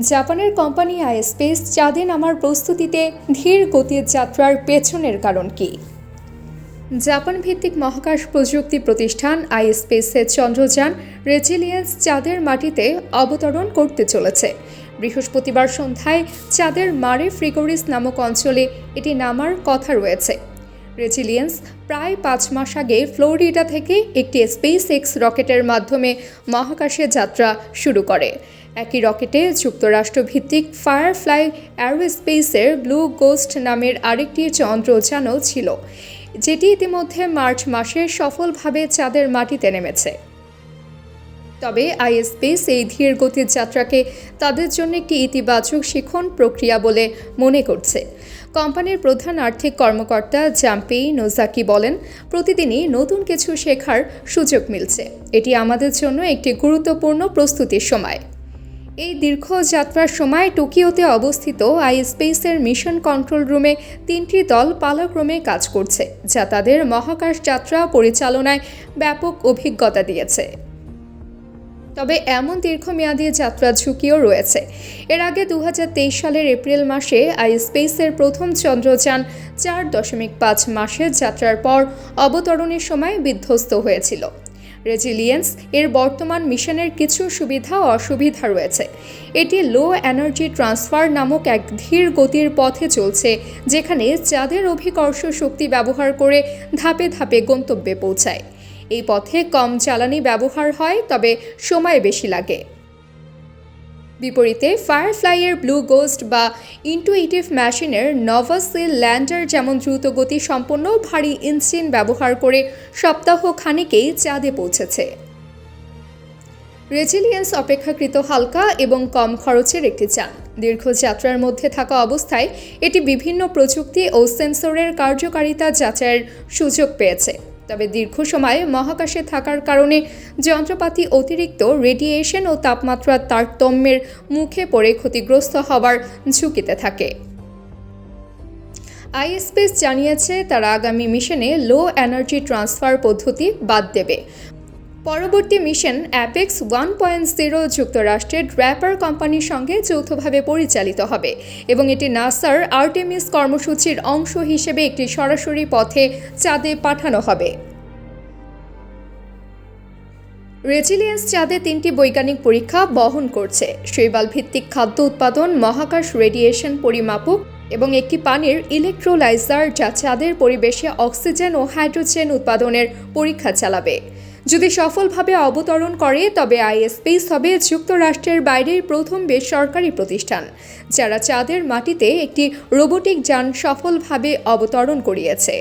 জাপানের কোম্পানি আইএসপেস চাঁদে নামার প্রস্তুতিতে ধীর গতির যাত্রার পেছনের কারণ কি? জাপান ভিত্তিক মহাকাশ প্রযুক্তি প্রতিষ্ঠান আইএসপেসের চন্দ্রযান রেজিলিয়েন্স চাঁদের মাটিতে অবতরণ করতে চলেছে। বৃহস্পতিবার সন্ধ্যায় চাঁদের মারে ফ্রিগোরিস নামক অঞ্চলে এটি নামার কথা রয়েছে। রেজিলিয়েন্স প্রায় 5 মাস আগে ফ্লোরিডা থেকে একটি স্পেস এক্স রকেটের মাধ্যমে মহাকাশে যাত্রা শুরু করে। একই রকেটে যুক্তরাষ্ট্রভিত্তিক ফায়ারফ্লাই অ্যারোস্পেসের ব্লু গোস্ট নামের আরেকটি চন্দ্রযানও ছিল, যেটি ইতিমধ্যে মার্চ মাসে সফলভাবে চাঁদের মাটিতে নেমেছে। তবে আইএসপেস এই ধীর গতির যাত্রাকে তাদের জন্য একটি ইতিবাচক শিখন প্রক্রিয়া বলে মনে করছে। কোম্পানির প্রধান আর্থিক কর্মকর্তা জাম্পেই নোজাকি বলেন, প্রতিদিনই নতুন কিছু শেখার সুযোগ মিলছে। এটি আমাদের জন্য একটি গুরুত্বপূর্ণ প্রস্তুতির সময়। এই দীর্ঘ যাত্রার সময় টোকিওতে অবস্থিত আইএসপেসের মিশন কন্ট্রোল রুমে 3টি দল পালাক্রমে কাজ করছে, যা তাদের মহাকাশ যাত্রা পরিচালনায় ব্যাপক অভিজ্ঞতা দিয়েছে। তবে এমন দীর্ঘমেয়াদী যাত্রার ঝুঁকিও রয়েছে। এর আগে 2023 সালের এপ্রিল মাসে আইএসপেসের প্রথম চন্দ্রযান 4.5 মাসের যাত্রার পর অবতরণের সময় বিধ্বস্ত হয়েছিল। রেজিলিয়েন্স এর বর্তমান মিশনের কিছু সুবিধা ও অসুবিধা রয়েছে। এটি লো এনার্জি ট্রান্সফার নামক এক ধীর গতির পথে চলছে, যেখানে চাঁদের অভিকর্ষ শক্তি ব্যবহার করে ধাপে ধাপে গন্তব্যে পৌঁছায়। এই পথে কম জ্বালানি ব্যবহার হয়, তবে সময় বেশি লাগে। বিপরীতে ফায়ারফ্লাইয়ের ব্লু গোস্ট বা ইন্টুইটিভ মেশিনের নভা সি ল্যান্ডার যেমন দ্রুত গতি সম্পন্ন ভারী ইঞ্জিন ব্যবহার করে সপ্তাহ খানেকেই চাঁদে পৌঁছেছে। রেজিলিয়েন্স অপেক্ষাকৃত হালকা এবং কম খরচের একটি যান। দীর্ঘ যাত্রার মধ্যে থাকা অবস্থায় এটি বিভিন্ন প্রযুক্তি ও সেন্সরের কার্যকারিতা যাচাইয়ের সুযোগ পেয়েছে। তবে দীর্ঘ সময় মহাকাশে থাকার কারণে যন্ত্রপাতি অতিরিক্ত রেডিয়েশন ও তাপমাত্রার তারতম্যের মুখে পড়ে ক্ষতিগ্রস্ত হওয়ার ঝুঁকিতে থাকে। আইএসপেস জানিয়েছে তারা আগামী মিশনে লো এনার্জি ট্রান্সফার পদ্ধতি বাদ দেবে। পরবর্তী মিশন অ্যাপেক্স 1.0 যুক্তরাষ্ট্রের ড্র্যাপার কোম্পানির সঙ্গে যৌথভাবে পরিচালিত হবে এবং এটি নাসার আর্টেমিস কর্মসূচির অংশ হিসেবে একটি সরাসরি পথে চাঁদে পাঠানো হবে। রেজিলিয়েন্স চাঁদে 3টি বৈজ্ঞানিক পরীক্ষা বহন করছে: শৈবাল ভিত্তিক খাদ্য উৎপাদন, মহাকাশ রেডিয়েশন পরিমাপক এবং একটি পানির ইলেকট্রোলাইজার, যা চাঁদের পরিবেশে অক্সিজেন ও হাইড্রোজেন উৎপাদনের পরীক্ষা চালাবে। যদি সফলভাবে অবতরণ করে, তবে আইএসপেস হবে যুক্তরাষ্ট্রের বাইরের প্রথম বেসরকারি প্রতিষ্ঠান যারা চাঁদের মাটিতে একটি রোবোটিক যান সফলভাবে অবতরণ করিয়েছে।